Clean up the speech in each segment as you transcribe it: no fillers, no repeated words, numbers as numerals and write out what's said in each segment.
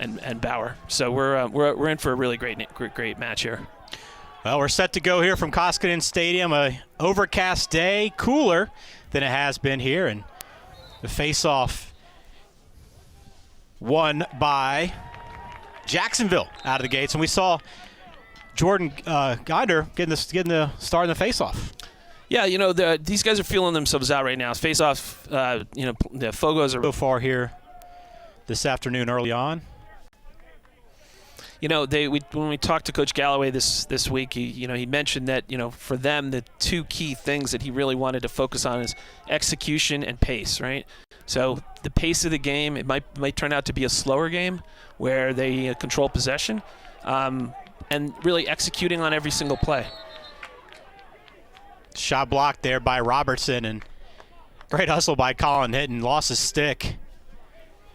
and Bauer. So we're in for a really great match here. Well, we're set to go here from Koskinen Stadium. A overcast day, cooler than it has been here, and the face-off won by Jacksonville out of the gates, and we saw Jordan Guider getting the start in the face-off. Yeah, these guys are feeling themselves out right now. Face-off, the Fogos are so far here this afternoon early on. When we talked to Coach Galloway this week, he mentioned that for them the two key things that he really wanted to focus on is execution and pace, right? So the pace of the game, it might turn out to be a slower game where they control possession, and really executing on every single play. Shot blocked there by Robertson, and great hustle by Colin Hinton. Lost his stick.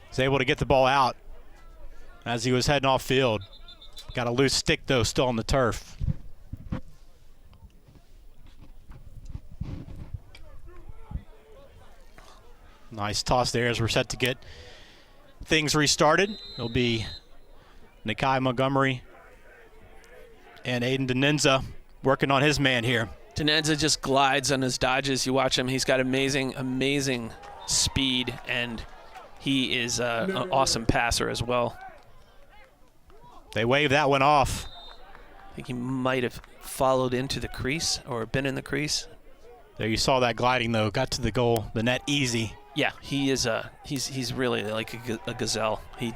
Was able to get the ball out as he was heading off field. Got a loose stick, though, still on the turf. Nice toss there as we're set to get things restarted. It'll be Nakai Montgomery and Aiden Denenza working on his man here. Denenza just glides on his dodges. You watch him. He's got amazing speed, and he is an awesome passer as well. They wave that one off. I think he might have followed into the crease or been in the crease. There you saw that gliding, though. Got to the goal, the net easy. Yeah, he is. He's really like a gazelle. I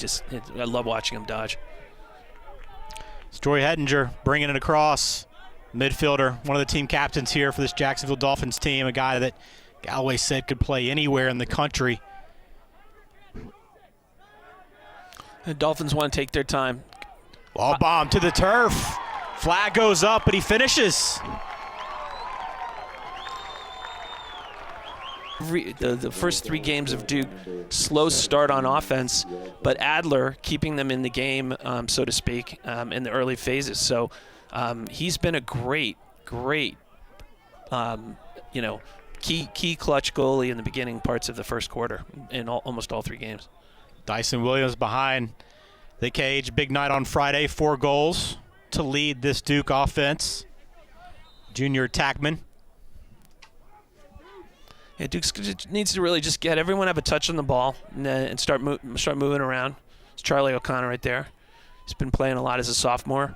love watching him dodge. It's Troy Hettinger bringing it across. Midfielder, one of the team captains here for this Jacksonville Dolphins team, a guy that Galloway said could play anywhere in the country. The Dolphins want to take their time. Waldbaum to the turf. Flag goes up, but he finishes. The first 3 games of Duke, slow start on offense, but Adler keeping them in the game, so to speak, in the early phases. So he's been a great, key clutch goalie in the beginning parts of the first quarter in almost all 3 games. Dyson Williams behind the cage. Big night on Friday. 4 goals to lead this Duke offense. Junior attackman. Yeah, Duke needs to really just get everyone have a touch on the ball and start moving around. It's Charlie O'Connor right there. He's been playing a lot as a sophomore.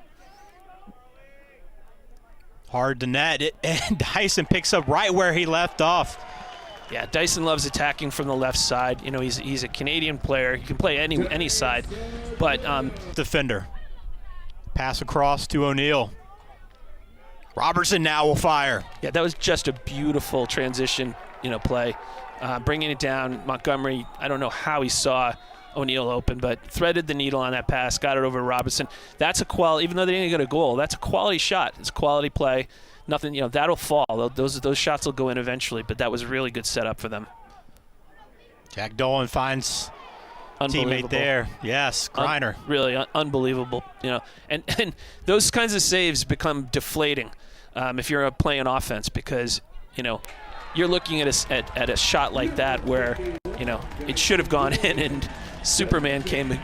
Hard to net it, and Dyson picks up right where he left off. Yeah, Dyson loves attacking from the left side. He's a Canadian player. He can play any side, but defender. Pass across to O'Neill. Robertson now will fire. Yeah, that was just a beautiful transition, play. Bringing it down, Montgomery, I don't know how he saw O'Neill open, but threaded the needle on that pass, got it over to Robertson. That's a quality, even though they didn't get a goal, that's a quality shot. It's a quality play. Nothing, that'll fall. Those shots will go in eventually, but that was a really good setup for them. Jack Dolan finds teammate there. Yes, Griner. Really unbelievable. And those kinds of saves become deflating if you're playing offense, because you're looking at a shot like that where it should have gone in, and Superman came,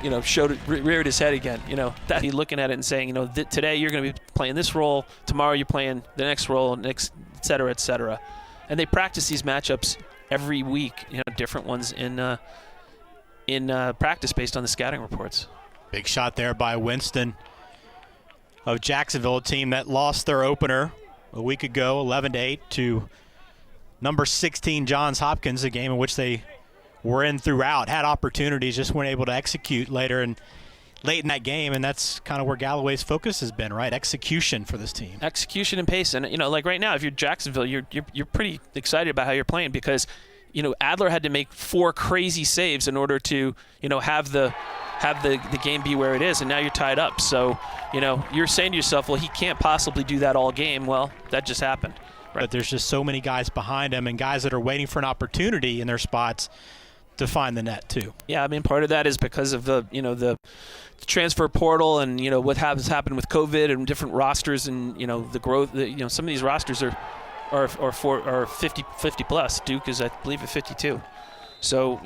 reared his head again. That you're looking at it and saying, today you're going to be playing this role, tomorrow you're playing the next role, next, et cetera, et cetera. And they practice these matchups every week, different ones in practice based on the scouting reports. Big shot there by Winston of Jacksonville, a team that lost their opener a week ago, 11-8 to number 16 Johns Hopkins, a game in which they were in throughout, had opportunities, just weren't able to execute late in that game, and that's kind of where Galloway's focus has been, right? Execution for this team. Execution and pace, and like right now, if you're Jacksonville, you're pretty excited about how you're playing, because Adler had to make 4 crazy saves in order to have the game be where it is, and now you're tied up. So you're saying to yourself, well, he can't possibly do that all game. Well, that just happened. Right. But there's just so many guys behind him, and guys that are waiting for an opportunity in their spots to find the net too. Yeah, I mean, part of that is because of the transfer portal and what has happened with COVID and different rosters and the growth. Some of these rosters are 50 plus. Duke is, I believe, at 52. So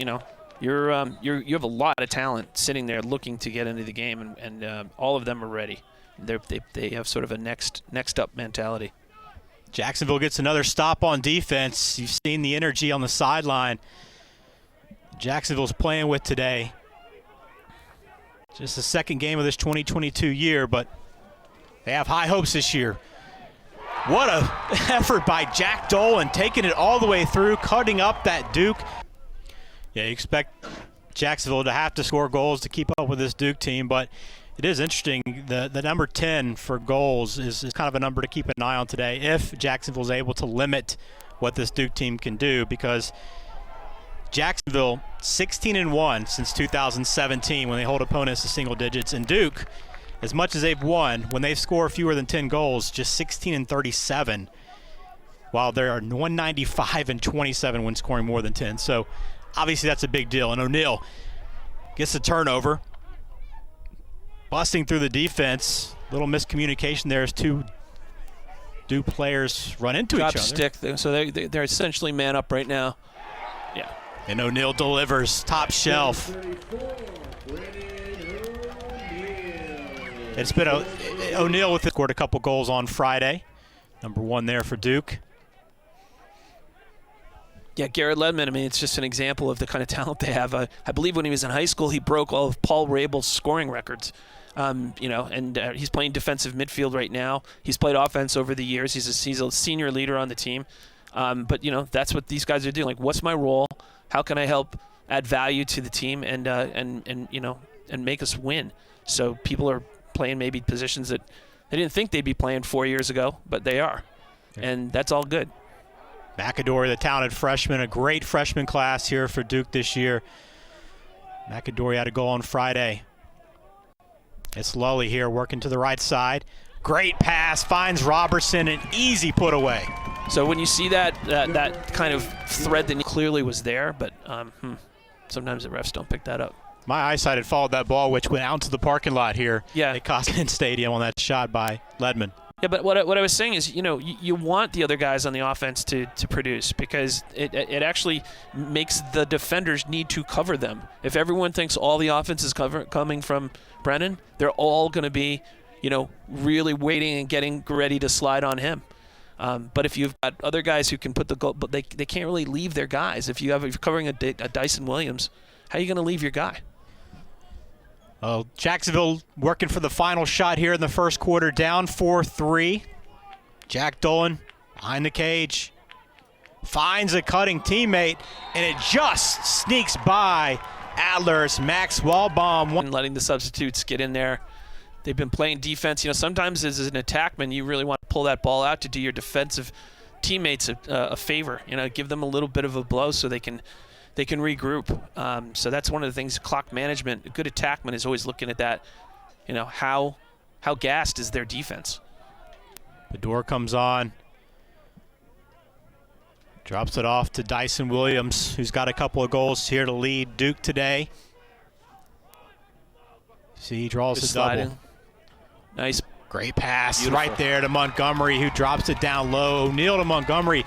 you have a lot of talent sitting there looking to get into the game, and all of them are ready. They have sort of a next up mentality. Jacksonville gets another stop on defense. You've seen the energy on the sideline Jacksonville's playing with today. Just the second game of this 2022 year, but they have high hopes this year. What an effort by Jack Dolan, taking it all the way through, cutting up that Duke. Yeah, you expect Jacksonville to have to score goals to keep up with this Duke team, but it is interesting. The number 10 for goals is kind of a number to keep an eye on today if Jacksonville's able to limit what this Duke team can do, because Jacksonville 16-1 since 2017 when they hold opponents to single digits, and Duke, as much as they've won, when they score fewer than 10 goals, just 16-37, while they are 195-27 when scoring more than 10. So obviously that's a big deal. And O'Neill gets the turnover, busting through the defense. Little miscommunication there as two Duke players run into each other. Stick, so they're essentially man up right now. Yeah. And O'Neill delivers top shelf. It's been O'Neill scored a couple goals on Friday. Number 1 there for Duke. Yeah, Garrett Ledman, I mean, it's just an example of the kind of talent they have. I believe when he was in high school, he broke all of Paul Rabel's scoring records. He's playing defensive midfield right now. He's played offense over the years. He's a senior leader on the team. But that's what these guys are doing. Like, what's my role? How can I help add value to the team and make us win? So people are playing maybe positions that they didn't think they'd be playing 4 years ago, but they are. And that's all good. McAdory, the talented freshman, a great freshman class here for Duke this year. McAdory had a goal on Friday. It's Lully here working to the right side. Great pass, finds Robertson, an easy put away. So when you see that kind of thread that clearly was there, but sometimes the refs don't pick that up. My eyesight had followed that ball, which went out into the parking lot here at Koskinen Stadium on that shot by Ledman. Yeah, but what I was saying is, you want the other guys on the offense to produce, because it actually makes the defenders need to cover them. If everyone thinks all the offense is coming from Brennan, they're all going to be, really waiting and getting ready to slide on him. But if you've got other guys who can put the goal, but they can't really leave their guys. If you're covering a Dyson Williams, how are you going to leave your guy? Jacksonville working for the final shot here in the first quarter, down 4-3. Jack Dolan behind the cage, finds a cutting teammate, and it just sneaks by Adler's Max Waldbaum. And letting the substitutes get in there. They've been playing defense. Sometimes as an attackman, you really want to pull that ball out to do your defensive teammates a favor. Give them a little bit of a blow so they can regroup. So that's one of the things, clock management. A good attackman is always looking at that. How gassed is their defense? The door comes on. Drops it off to Dyson Williams, who's got a couple of goals here to lead Duke today. See, he draws the double. Nice. Great pass. Beautiful. Right there to Montgomery, who drops it down low. O'Neill to Montgomery.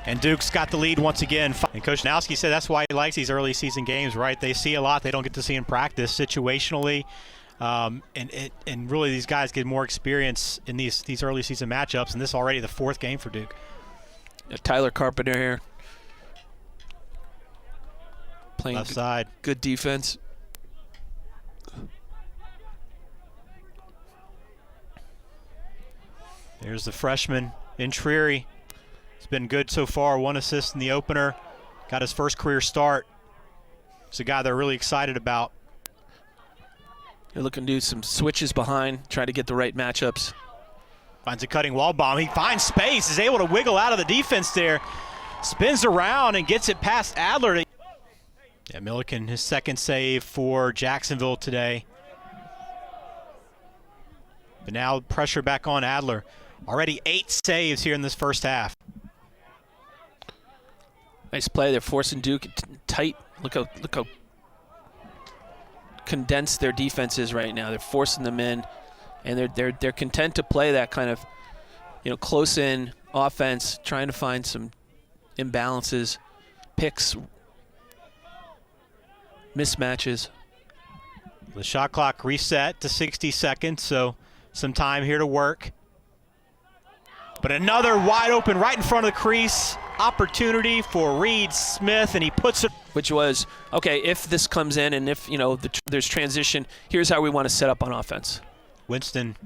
And Duke's got the lead once again. And Coach Nowski said that's why he likes these early season games, right? They see a lot they don't get to see in practice situationally. And really these guys get more experience in these early season matchups, and this is already the 4th game for Duke. Tyler Carpenter here. Playing left side. Good defense. There's the freshman in Treary. It's been good so far. 1 assist in the opener. Got his first career start. It's a guy they're really excited about. They're looking to do some switches behind, try to get the right matchups. Finds a cutting Waldbaum. He finds space, is able to wiggle out of the defense there. Spins around and gets it past Adler. Yeah, Milliken, his 2nd save for Jacksonville today. But now pressure back on Adler. Already 8 saves here in this first half. Nice play. They're forcing Duke tight. Look how condensed their defense is right now. They're forcing them in, and they're content to play that kind of close in offense, trying to find some imbalances, picks. mismatches. The shot clock reset to 60 seconds, so some time here to work. But another wide open right in front of the crease opportunity for Reed Smith, and he puts it. Which was, okay, if this comes in and if, there's transition, here's how we want to set up on offense. Winston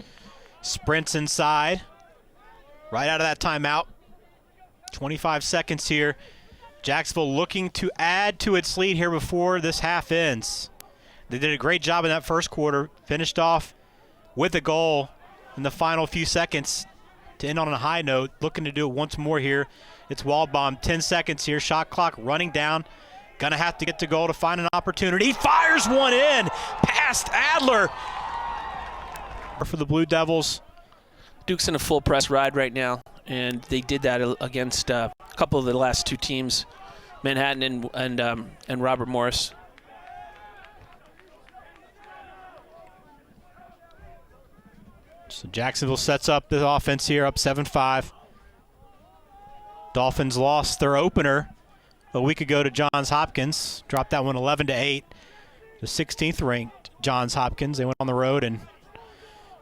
sprints inside right out of that timeout. 25 seconds here. Jacksonville looking to add to its lead here before this half ends. They did a great job in that first quarter, finished off with a goal in the final few seconds to end on a high note. Looking to do it once more here. It's Waldbaum, 10 seconds here, shot clock running down. Gonna have to get to goal to find an opportunity. He fires one in past Adler. For the Blue Devils. Duke's in a full press ride right now, and they did that against a couple of the last two teams, Manhattan and Robert Morris. So Jacksonville sets up the offense here, up 7-5. Dolphins lost their opener a week ago to Johns Hopkins. Dropped that one 11-8. The 16th ranked Johns Hopkins. They went on the road and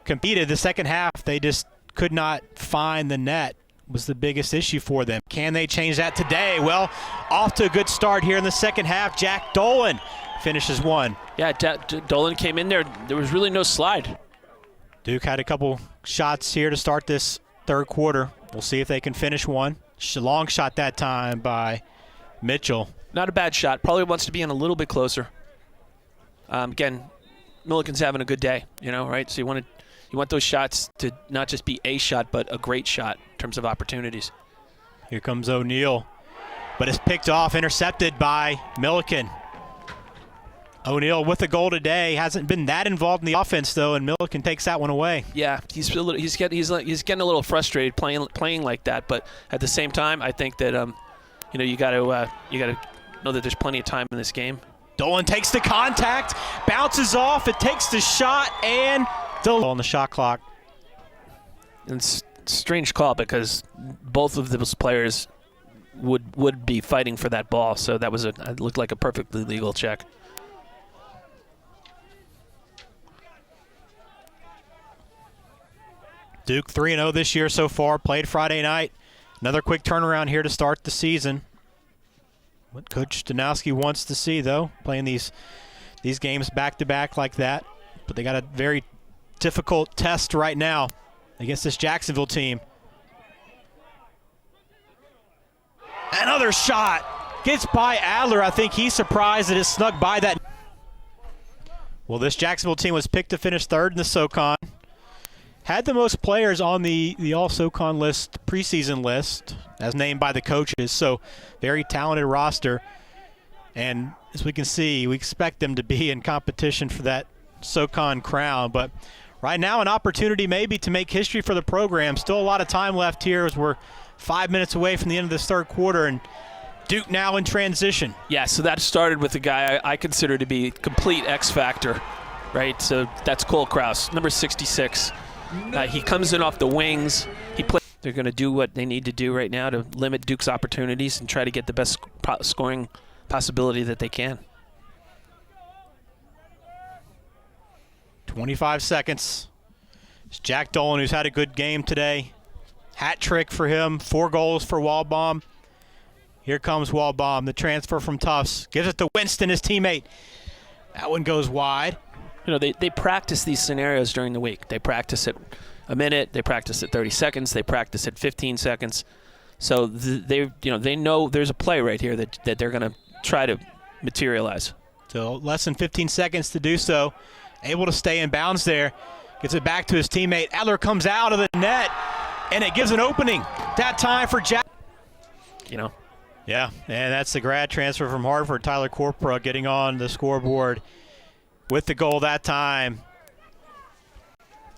competed. The second half, they just could not find the net. Was the biggest issue for them. Can they change that today? Well, off to a good start here in the second half. Jack Dolan finishes one. Yeah, Dolan came in there. There was really no slide. Duke had a couple shots here to start this third quarter. We'll see if they can finish one. Long shot that time by Mitchell. Not a bad shot. Probably wants to be in a little bit closer. Again, Milliken's having a good day, right? So you want those shots to not just be a shot, but a great shot in terms of opportunities. Here comes O'Neill, but it's picked off, intercepted by Milliken. O'Neill with a goal today. Hasn't been that involved in the offense though, and Milliken takes that one away. Yeah, he's getting a little frustrated playing like that. But at the same time, I think that you got to know that there's plenty of time in this game. Dolan takes the contact, bounces off, it takes the shot, and Dolan on the shot clock. And it's a strange call because both of those players would be fighting for that ball, so it looked like a perfectly legal check. Duke 3-0 this year so far, played Friday night. Another quick turnaround here to start the season. What Coach Stanowski wants to see, though, playing these games back-to-back like that. But they got a very difficult test right now against this Jacksonville team. Another shot. Gets by Adler. I think he's surprised that it snuck by that. Well, this Jacksonville team was picked to finish third in the SoCon. Had the most players on the All-SoCon list, preseason list, as named by the coaches. So, very talented roster. And as we can see, we expect them to be in competition for that SoCon crown. But right now, an opportunity maybe to make history for the program. Still a lot of time left here as we're 5 minutes away from the end of this third quarter. And Duke now in transition. Yeah, so that started with a guy I consider to be complete X factor, right? So that's Cole Krause, number 66. He comes in off the wings. They're going to do what they need to do right now to limit Duke's opportunities and try to get the best scoring possibility that they can. 25 seconds. It's Jack Dolan, who's had a good game today. Hat trick for him. 4 goals for Waldbaum. Here comes Waldbaum, the transfer from Tufts. Gives it to Winston, his teammate. That one goes wide. They practice these scenarios during the week. They practice it a minute. They practice it 30 seconds. They practice it 15 seconds. So they know there's a play right here that they're going to try to materialize. So less than 15 seconds to do so. Able to stay in bounds there. Gets it back to his teammate. Adler comes out of the net, and it gives an opening. That time for Jack. Yeah, and that's the grad transfer from Harvard, Tyler Corpora, getting on the scoreboard with the goal that time.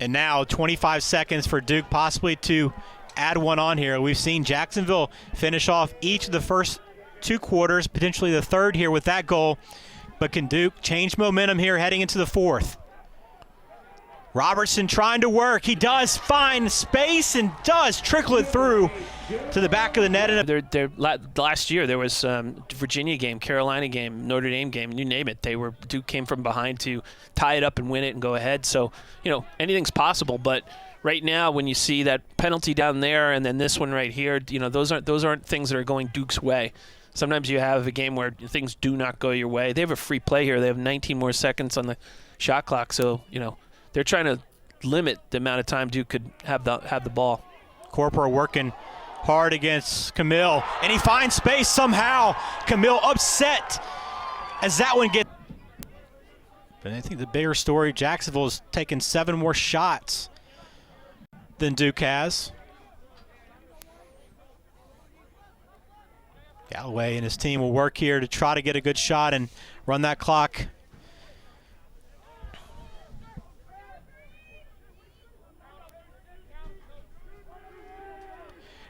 And now 25 seconds for Duke possibly to add one on here. We've seen Jacksonville finish off each of the first 2 quarters, potentially the third here with that goal. But can Duke change momentum here heading into the fourth? Robertson trying to work. He does find space and does trickle it through to the back of the net. Last year there was Virginia game, Carolina game, Notre Dame game, you name it. Duke came from behind to tie it up and win it and go ahead. So, anything's possible. But right now, when you see that penalty down there and then this one right here, those aren't things that are going Duke's way. Sometimes you have a game where things do not go your way. They have a free play here. They have 19 more seconds on the shot clock. So, they're trying to limit the amount of time Duke could have the ball. Corpora working hard against Camille, and he finds space somehow. Camille upset as that one gets. But I think the bigger story, Jacksonville has taken 7 more shots than Duke has. Galloway and his team will work here to try to get a good shot and run that clock.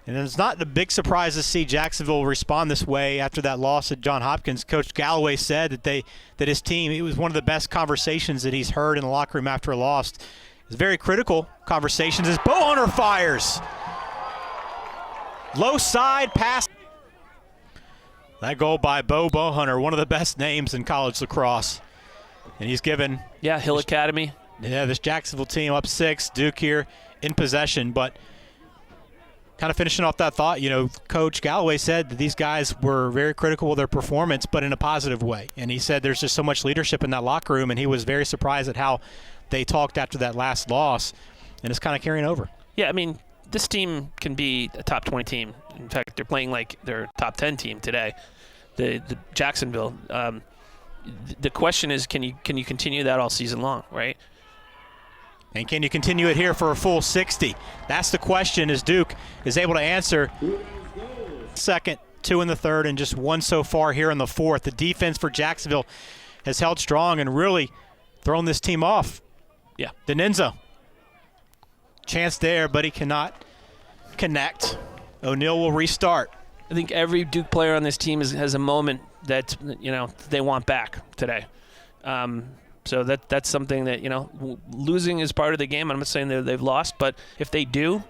And it's not the big surprise to see Jacksonville respond this way after that loss at Johns Hopkins. Coach Galloway said that his team, it was one of the best conversations that he's heard in the locker room after a loss. It's very critical conversations as Bowhunter fires. Low side pass. That goal by Bo Bowhunter, one of the best names in college lacrosse. And he's given. Yeah, Hill Academy. Yeah, this Jacksonville team up 6. Duke here in possession, but kind of finishing off that thought, Coach Galloway said that these guys were very critical of their performance, but in a positive way. And he said there's just so much leadership in that locker room, and he was very surprised at how they talked after that last loss, and it's kind of carrying over. Yeah, this team can be a top 20 team. In fact, they're playing like their top 10 team today, the Jacksonville. The question is, can you continue that all season long, right? And can you continue it here for a full 60? That's the question, as Duke is able to answer. Second, 2 in the third, and just 1 so far here in the fourth. The defense for Jacksonville has held strong and really thrown this team off. Yeah. Denenza. Chance there, but he cannot connect. O'Neill will restart. I think every Duke player on this team has a moment that, they want back today. So that's something that, losing is part of the game. I'm not saying that they've lost, but if they do,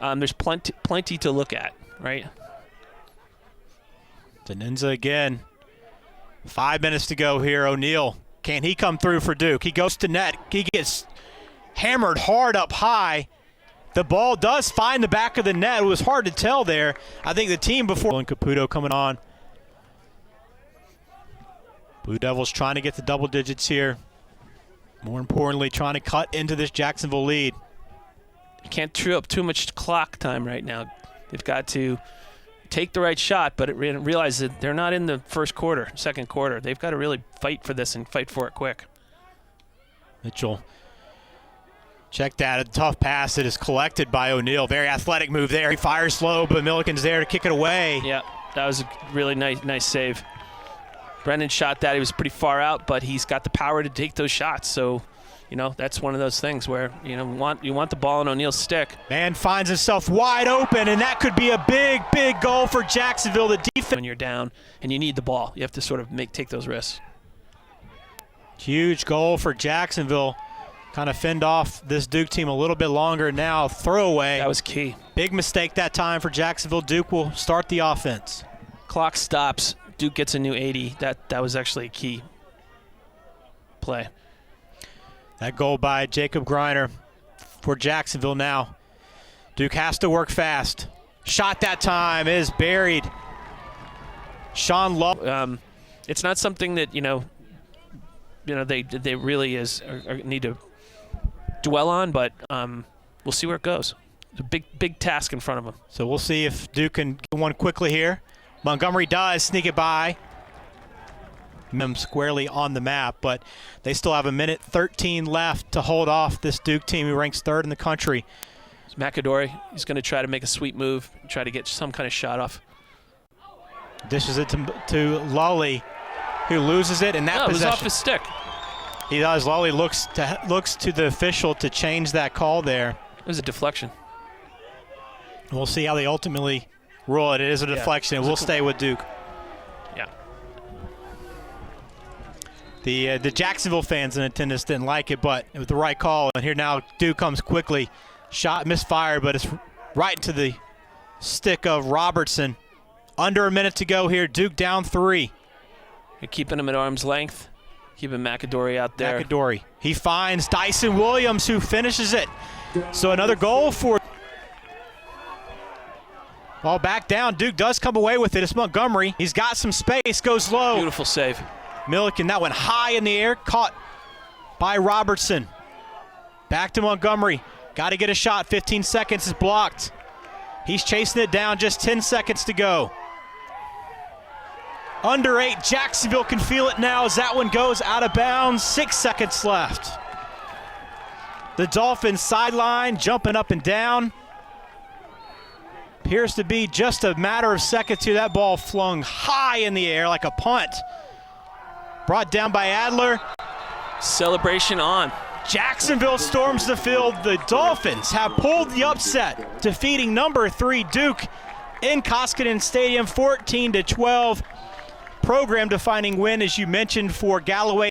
there's plenty to look at, right? Denenza again. 5 minutes to go here. O'Neill, can he come through for Duke? He goes to net. He gets hammered hard up high. The ball does find the back of the net. It was hard to tell there. I think the team before. And Caputo coming on. Blue Devils trying to get the double digits here. More importantly, trying to cut into this Jacksonville lead. You can't chew up too much clock time right now. They've got to take the right shot, but realize that they're not in the second quarter. They've got to really fight for this and fight for it quick. Mitchell, check that. A tough pass that is collected by O'Neill. Very athletic move there. He fires slow, but Milliken's there to kick it away. Yeah, that was a really nice save. Brennan shot that. He was pretty far out, but he's got the power to take those shots. So, that's one of those things where, you want the ball in O'Neill's stick. Man finds himself wide open, and that could be a big goal for Jacksonville. The defense. When you're down and you need the ball, you have to sort of take those risks. Huge goal for Jacksonville. Kind of fend off this Duke team a little bit longer now. Throwaway. That was key. Big mistake that time for Jacksonville. Duke will start the offense. Clock stops. Duke gets a new 80. That was actually a key play. That goal by Jacob Greiner for Jacksonville now. Duke has to work fast. Shot that time is buried. Sean Love. It's not something that they really need to dwell on, but we'll see where it goes. It's a big task in front of them. So we'll see if Duke can get one quickly here. Montgomery does sneak it by. Them squarely on the map, but they still have 1:13 left to hold off this Duke team who ranks 3rd in the country. It's McAdory. He's going to try to make a sweep move, try to get some kind of shot off. Dishes it to Lully, who loses it, and that possession. It was off his stick. He does. Lully looks to the official to change that call there. It was a deflection. We'll see how they ultimately rule it. It is a deflection, and we'll stay with Duke. Yeah. The Jacksonville fans in attendance didn't like it, but it was the right call. And here now Duke comes quickly. Shot misfired, but it's right into the stick of Robertson. Under a minute to go here. Duke down 3. You're keeping him at arm's length. Keeping McAdory out there. McAdory. He finds Dyson Williams, who finishes it. So another goal for... Ball back down. Duke does come away with it. It's Montgomery. He's got some space. Goes low. Beautiful save. Milliken, that went high in the air. Caught by Robertson. Back to Montgomery. Got to get a shot. 15 seconds is blocked. He's chasing it down. Just 10 seconds to go. Under 8. Jacksonville can feel it now as that one goes out of bounds. 6 seconds left. The Dolphins sideline jumping up and down. Appears to be just a matter of seconds here. That ball flung high in the air like a punt. Brought down by Adler. Celebration on. Jacksonville storms the field. The Dolphins have pulled the upset, defeating number 3 Duke in Koskinen Stadium 14-12. Program-defining win, as you mentioned, for Galloway.